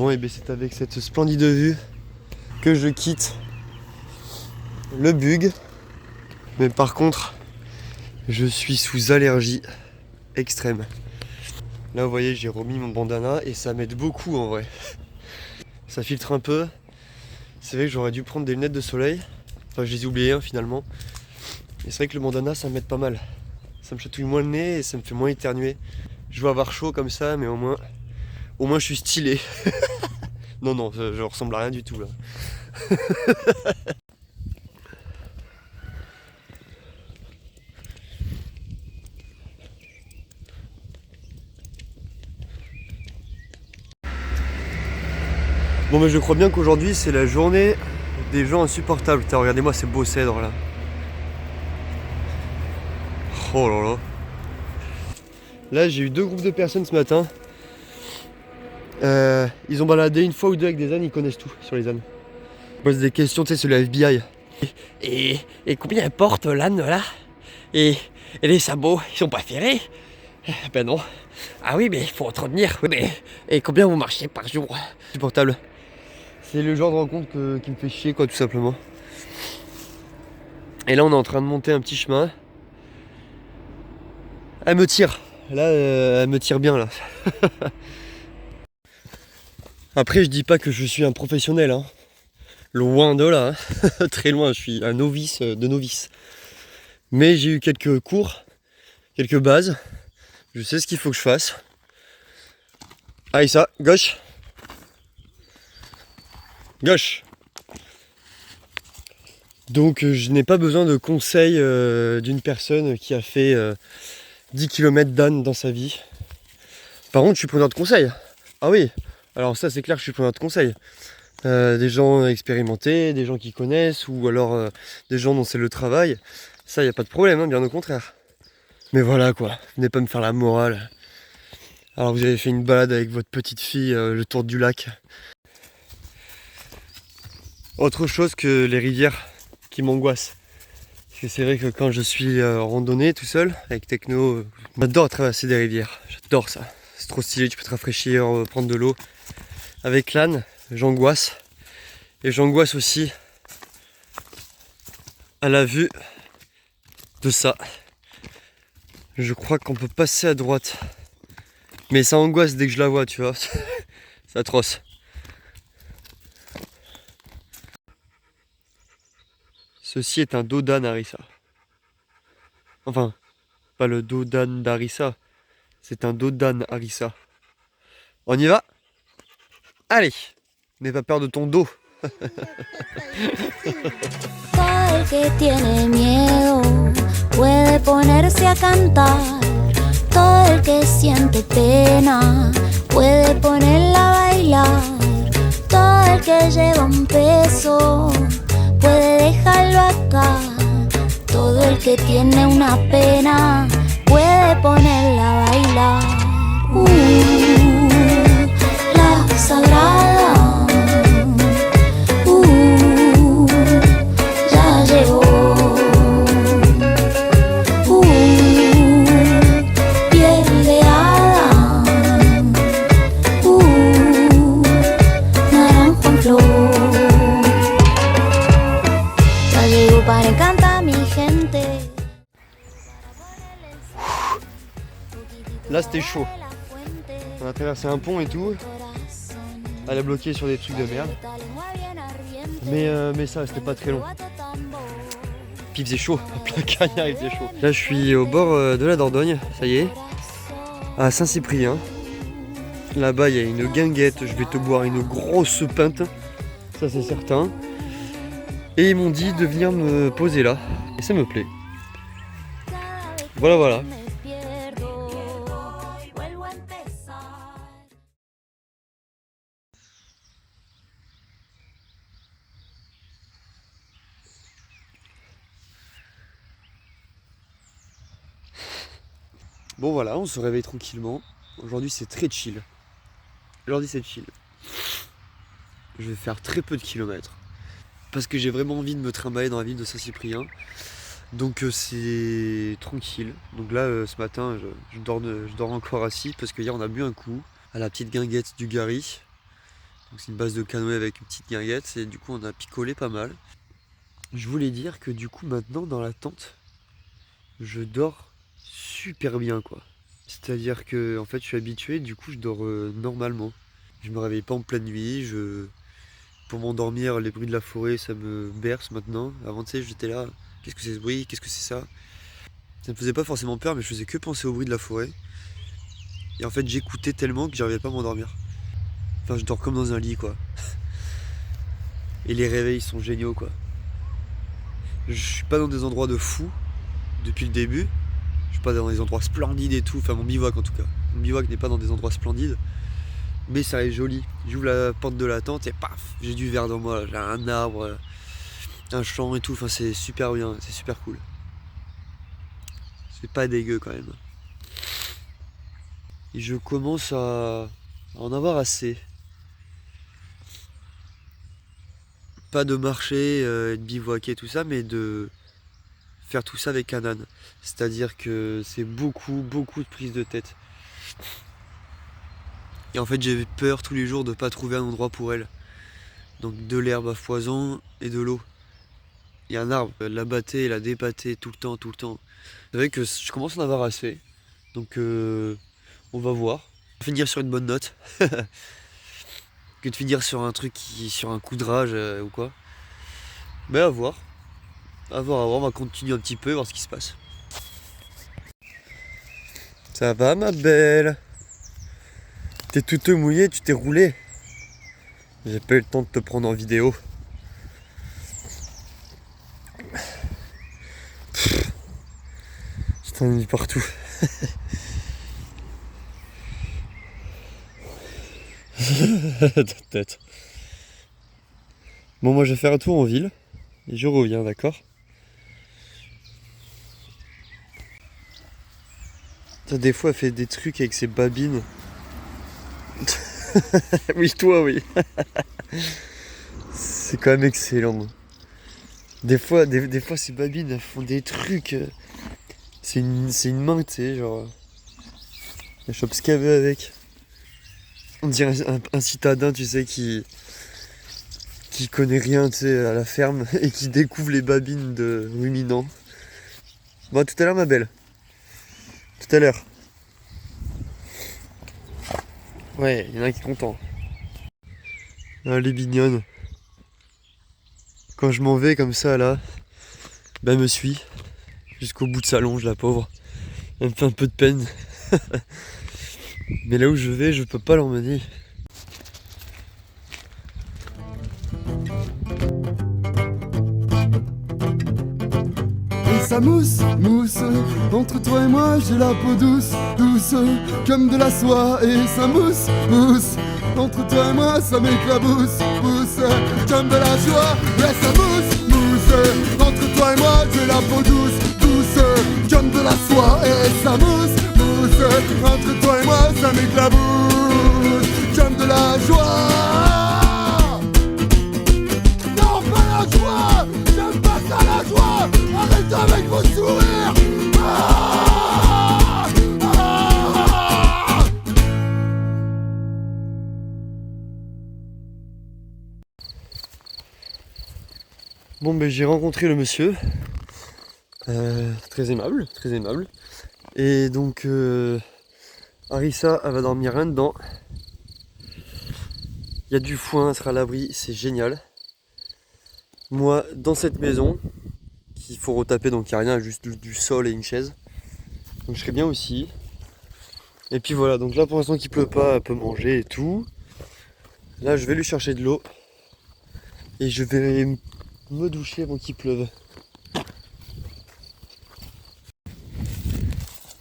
Bon, et bien c'est avec cette splendide vue que je quitte le Bug. Mais par contre, je suis sous allergie extrême. Là, vous voyez, j'ai remis mon bandana et ça m'aide beaucoup en vrai. Ça filtre un peu. C'est vrai que j'aurais dû prendre des lunettes de soleil. Enfin, je les ai oubliées finalement. Et c'est vrai que le bandana, ça m'aide pas mal. Ça me chatouille moins le nez et ça me fait moins éternuer. Je vais avoir chaud comme ça, mais au moins je suis stylé. Non, non, je ressemble à rien du tout là. Bon, mais je crois bien qu'aujourd'hui c'est la journée des gens insupportables. Putain, regardez-moi ces beaux cèdres là. Oh là là. Là, j'ai eu deux groupes de personnes ce matin. Ils ont baladé une fois ou deux avec des ânes, ils connaissent tout sur les ânes. Ils posent des questions, tu sais, sur la FBI. Et combien elle porte l'âne là et les sabots, ils sont pas ferrés? Ben non. Ah oui, mais il faut entretenir. Oui, mais et combien vous marchez par jour? Insupportable. C'est le genre de rencontre qui me fait chier, quoi, tout simplement. Et là, on est en train de monter un petit chemin. Elle me tire. Là, elle me tire bien, là. Après, je dis pas que je suis un professionnel, hein. Loin de là, hein. Très loin, je suis un novice de novice. Mais j'ai eu quelques cours, quelques bases. Je sais ce qu'il faut que je fasse. Allez, ça, gauche. Gauche. Donc je n'ai pas besoin de conseils d'une personne qui a fait 10 km d'âne dans sa vie. Par contre, je suis preneur de conseils. Ah oui, alors ça c'est clair que je suis preneur de conseils. Des gens expérimentés, des gens qui connaissent, ou alors des gens dont c'est le travail. Ça, il n'y a pas de problème, hein, bien au contraire. Mais voilà quoi, venez pas me faire la morale. Alors vous avez fait une balade avec votre petite fille, le tour du lac. Autre chose que les rivières qui m'angoissent. Parce que c'est vrai que quand je suis en randonnée tout seul, avec Techno, j'adore traverser des rivières. J'adore ça. C'est trop stylé, tu peux te rafraîchir, prendre de l'eau. Avec l'âne, j'angoisse. Et j'angoisse aussi à la vue de ça. Je crois qu'on peut passer à droite. Mais ça angoisse dès que je la vois, tu vois. C'est atroce. Ceci est un dos d'âne harissa. Enfin, pas le dos d'âne d'harissa. C'est un dos d'âne harissa. On y va? Allez! N'aie pas peur de ton dos. Todo el que tiene miedo puede ponerse a cantar. Todo el que siente pena puede ponerla a bailar. Todo el que lleva un peso puede dejarlo acá. Todo el que tiene una pena puede ponerla a bailar. La sagrada. Ya llegó. Piel de hada. Naranjo en flor. Ya llegó para encantar a mi gente. Là c'était chaud. On a traversé un pont et tout. Elle a bloqué sur des trucs de merde. Mais ça c'était pas très long. Puis il faisait chaud, à plein cagnard il faisait chaud. Là je suis au bord de la Dordogne, ça y est. À Saint-Cyprien. Là-bas il y a une guinguette, je vais te boire une grosse pinte. Ça c'est certain. Et ils m'ont dit de venir me poser là. Et ça me plaît. Voilà voilà. Bon voilà, on se réveille tranquillement. Aujourd'hui c'est très chill. Aujourd'hui c'est chill. Je vais faire très peu de kilomètres. Parce que j'ai vraiment envie de me trimballer dans la ville de Saint-Cyprien. Donc c'est tranquille. Donc là ce matin je dors encore assis parce que hier on a bu un coup à la petite guinguette du Gary. Donc c'est une base de canoë avec une petite guinguette et du coup on a picolé pas mal. Je voulais dire que du coup maintenant dans la tente, je dors super bien quoi. C'est-à-dire que en fait je suis habitué, du coup je dors normalement. Je me réveille pas en pleine nuit, pour m'endormir, les bruits de la forêt ça me berce maintenant. Avant tu sais j'étais là, qu'est-ce que c'est ce bruit, qu'est-ce que c'est ça? Ça me faisait pas forcément peur mais je faisais que penser au bruit de la forêt. Et en fait j'écoutais tellement que j'arrivais pas à m'endormir. Enfin je dors comme dans un lit quoi. Et les réveils sont géniaux quoi. Je suis pas dans des endroits de fou depuis le début. Je suis pas dans des endroits splendides et tout. Enfin mon bivouac en tout cas. Mon bivouac n'est pas dans des endroits splendides. Mais ça est joli. J'ouvre la porte de la tente et paf, j'ai du verre dans moi. J'ai un arbre, un champ et tout. Enfin c'est super bien, c'est super cool. C'est pas dégueu quand même. Et je commence à en avoir assez. Pas de marcher, de bivouaquer tout ça, mais de faire tout ça avec un âne. C'est-à-dire que c'est beaucoup de prise de tête. Et en fait j'ai peur tous les jours de pas trouver un endroit pour elle. Donc de l'herbe à foison et de l'eau. Il y a un arbre, la batter, la dépâter tout le temps. C'est vrai que je commence à en avoir assez. Donc on va voir. On va finir sur une bonne note. Que de finir sur un truc sur un coup de rage ou quoi. Mais à voir. À voir, on va continuer un petit peu, voir ce qui se passe. Ça va ma belle? T'es toute mouillée, tu t'es roulé. J'ai pas eu le temps de te prendre en vidéo. Je t'ennuie partout. Ta tête. Bon moi je vais faire un tour en ville. Et je reviens, d'accord? Des fois elle fait des trucs avec ses babines. Oui toi oui. C'est quand même excellent. Des fois ces babines elles font des trucs. C'est une main, tu sais, genre. Elle chope ce qu'elle veut avec. On dirait un citadin, tu sais, qui connaît rien, tu sais, à la ferme et qui découvre les babines de ruminants. Bon, à tout à l'heure, ma belle. Tout à l'heure. Ouais, il y en a un qui est content. Ah, elle est mignonne. Quand je m'en vais comme ça, là, ben, elle me suit jusqu'au bout de sa longe, la pauvre. Elle me fait un peu de peine. Mais là où je vais, je peux pas l'emmener. Et ça mousse, entre toi et moi j'ai la peau douce, comme de la soie. Et ça mousse, entre toi et moi ça m'éclabousse, comme de la joie. Et ça mousse, entre toi et moi j'ai la peau douce, comme de la soie. Et ça mousse, entre toi et moi ça m'éclabousse, comme de la joie. Non, pas la joie, j'aime pas ça la joie. Arrêtez avec vos sourires. Bon ben j'ai rencontré le monsieur. Très aimable. Et donc Arissa elle va dormir rien dedans. Il y a du foin, elle sera à l'abri, c'est génial. Moi dans cette maison, qu'il faut retaper, donc il n'y a rien, juste du sol et une chaise. Donc je serai bien aussi. Et puis voilà, donc là pour l'instant qu'il pleut pas, elle peut manger et tout. Là je vais lui chercher de l'eau. Et je vais me doucher avant qu'il pleuve.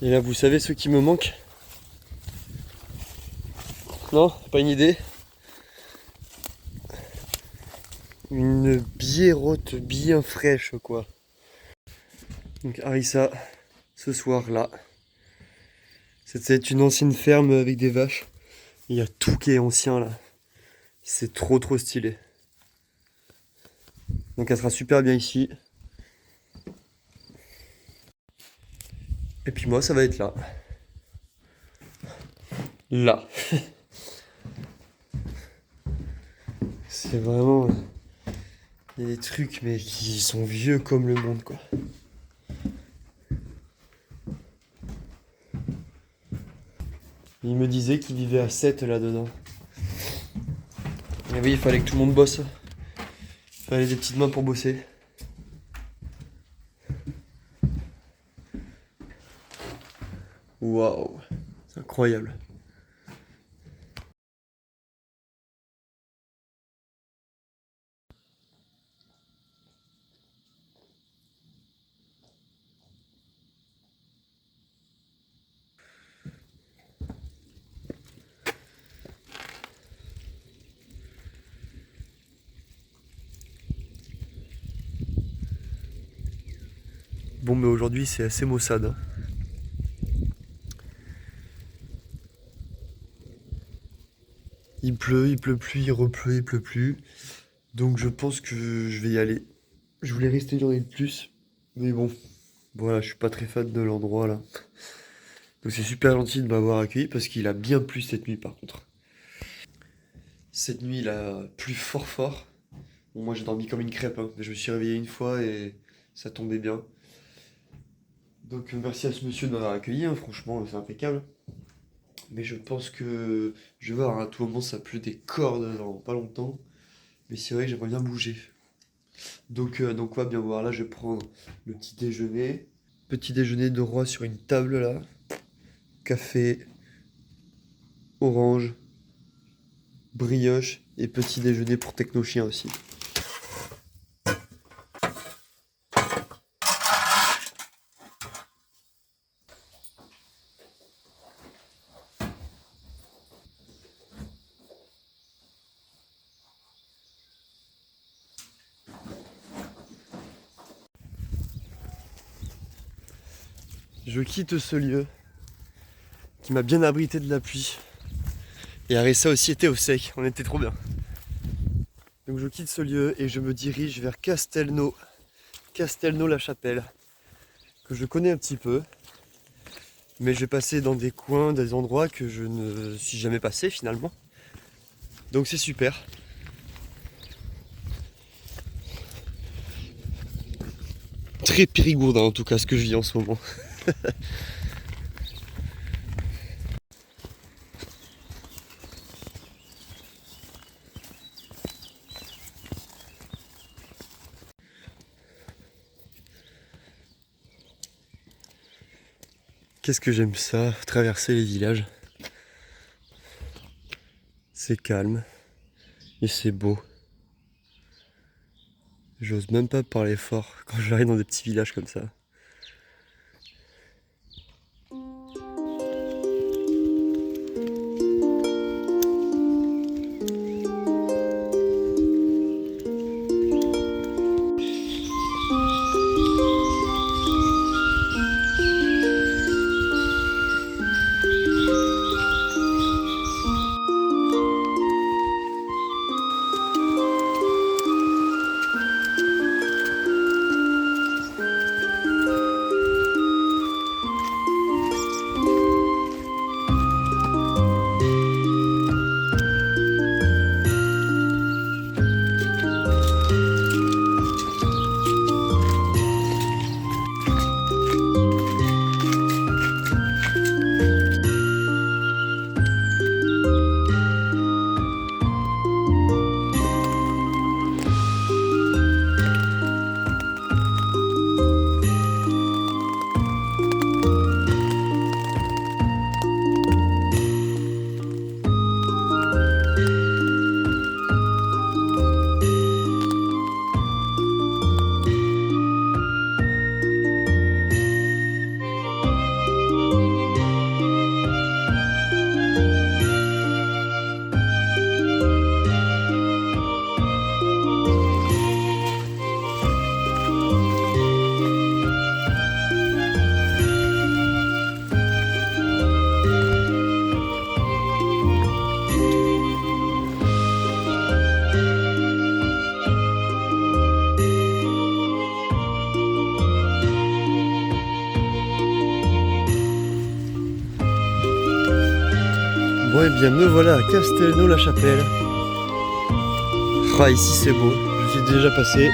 Et là vous savez ce qui me manque? Non, pas une idée. Une bièrotte bien fraîche quoi. Donc Arissa, ce soir là. C'est une ancienne ferme avec des vaches. Il y a tout qui est ancien là. C'est trop stylé. Donc elle sera super bien ici. Et puis moi ça va être là. Là. C'est vraiment... Il y a des trucs mais qui sont vieux comme le monde quoi. Il me disait qu'il vivait à 7 là-dedans. Et oui, il fallait que tout le monde bosse. Il fallait des petites mains pour bosser. Waouh, c'est incroyable. Bon, mais aujourd'hui c'est assez maussade. Hein. Il pleut plus, il repleut, il pleut plus. Donc je pense que je vais y aller. Je voulais rester une journée de plus. Mais bon, voilà, je suis pas très fan de l'endroit là. Donc c'est super gentil de m'avoir accueilli parce qu'il a bien plu cette nuit par contre. Cette nuit il a plu fort. Bon, moi j'ai dormi comme une crêpe, hein, mais je me suis réveillé une fois et ça tombait bien. Donc merci à ce monsieur de m'avoir accueilli, hein, franchement c'est impeccable. Mais je pense que je vais voir, hein, à tout moment ça pleut des cordes dans pas longtemps. Mais c'est vrai que j'aimerais bien bouger. Donc on va bien voir, là je vais prendre le petit déjeuner. Petit déjeuner de roi sur une table là. Café, orange, brioche et petit déjeuner pour Technochien aussi. Je quitte ce lieu qui m'a bien abrité de la pluie. Et Aressa aussi était au sec, on était trop bien. Donc je quitte ce lieu et je me dirige vers Castelnau-la-Chapelle, que je connais un petit peu. Mais je vais passer dans des coins, des endroits que je ne suis jamais passé finalement. Donc c'est super. Très périgourdin en tout cas ce que je vis en ce moment. Qu'est-ce que j'aime ça, traverser les villages. C'est calme et c'est beau. J'ose même pas parler fort quand j'arrive dans des petits villages comme ça. Bon et bien me voilà à Castelnau-la-Chapelle. Ah, ici c'est beau, je suis déjà passé.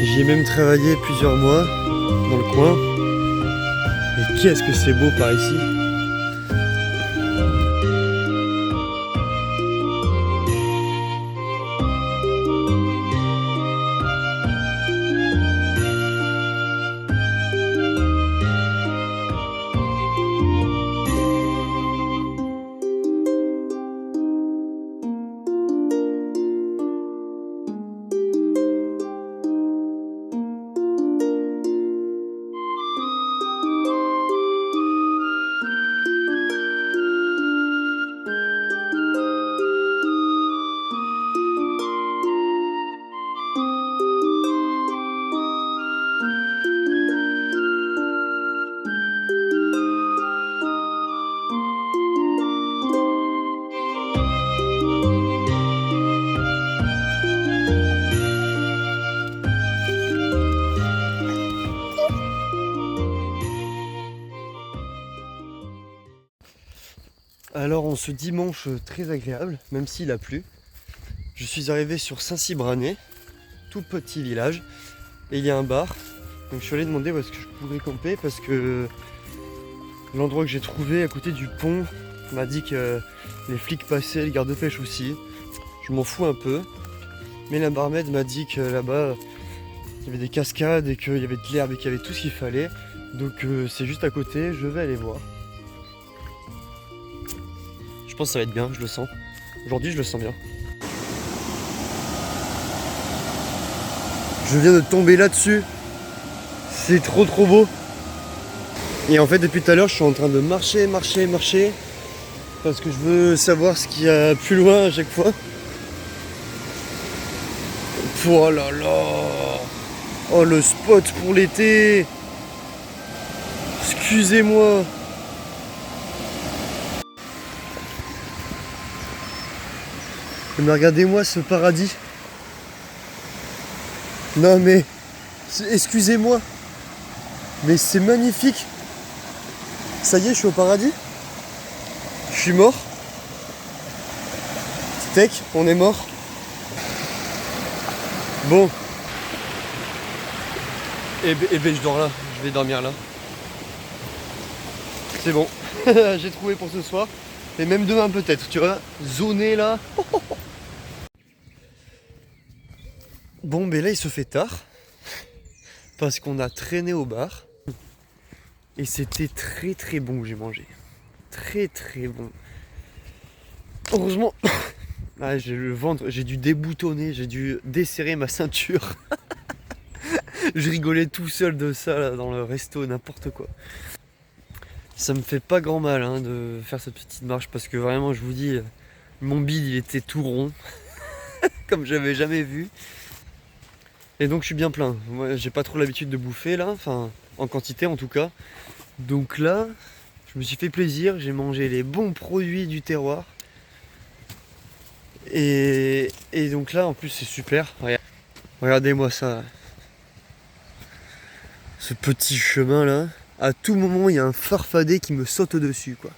J'y ai même travaillé plusieurs mois dans le coin. Et qu'est-ce que c'est beau par ici. Alors en ce dimanche très agréable, même s'il a plu, je suis arrivé sur Saint-Cybranet, tout petit village, et il y a un bar. Donc je suis allé demander où est-ce que je pourrais camper parce que l'endroit que j'ai trouvé à côté du pont m'a dit que les flics passaient, les gardes-pêche aussi. Je m'en fous un peu, mais la barmaid m'a dit que là-bas il y avait des cascades et qu'il y avait de l'herbe et qu'il y avait tout ce qu'il fallait. Donc c'est juste à côté, je vais aller voir. Je pense que ça va être bien, je le sens. Aujourd'hui, je le sens bien. Je viens de tomber là-dessus. C'est trop beau. Et en fait, depuis tout à l'heure, je suis en train de marcher. Parce que je veux savoir ce qu'il y a plus loin à chaque fois. Oh là là. Oh, le spot pour l'été. Excusez-moi. Mais regardez-moi ce paradis. Non mais, excusez-moi. Mais c'est magnifique. Ça y est, je suis au paradis. Je suis mort. Steak, on est mort. Bon. Et ben je dors là. Je vais dormir là. C'est bon. J'ai trouvé pour ce soir. Et même demain peut-être, tu vois. Zoné là. Bon, ben là, il se fait tard. Parce qu'on a traîné au bar. Et c'était très bon que j'ai mangé. Très bon. Heureusement, ah, j'ai le ventre, j'ai dû déboutonner, j'ai dû desserrer ma ceinture. Je rigolais tout seul de ça là, dans le resto, n'importe quoi. Ça me fait pas grand mal hein, de faire cette petite marche parce que vraiment, je vous dis, mon bide il était tout rond. Comme j'avais jamais vu. Et donc je suis bien plein. Moi j'ai pas trop l'habitude de bouffer là, enfin en quantité en tout cas. Donc là, je me suis fait plaisir, j'ai mangé les bons produits du terroir. Et donc là en plus c'est super. Regardez-moi ça. Ce petit chemin là. À tout moment il y a un farfadet qui me saute dessus quoi.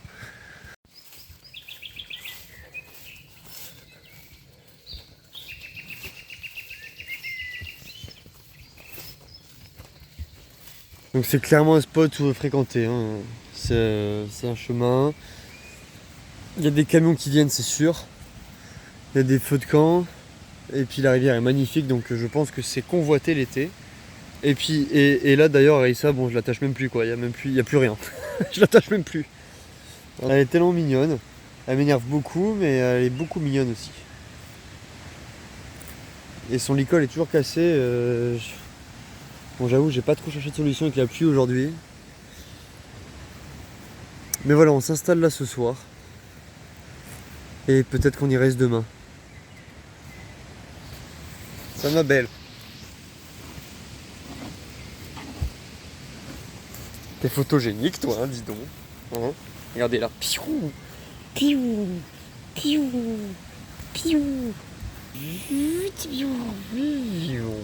Donc c'est clairement un spot fréquenté, hein. C'est un chemin. Il y a des camions qui viennent, c'est sûr. Il y a des feux de camp. Et puis la rivière est magnifique, donc je pense que c'est convoité l'été. Et puis et là d'ailleurs Aïssa, bon je l'attache même plus quoi, il y a plus rien. Je l'attache même plus. Elle est tellement mignonne. Elle m'énerve beaucoup, mais elle est beaucoup mignonne aussi. Et son licol est toujours cassé. Bon j'avoue j'ai pas trop cherché de solution avec la pluie aujourd'hui. Mais voilà, on s'installe là ce soir. Et peut-être qu'on y reste demain. Ça ma belle. T'es photogénique toi, hein, dis donc. Hein, regardez là. Piou, piou, piou, piou, piou, piou.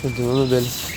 Demain, ma belle.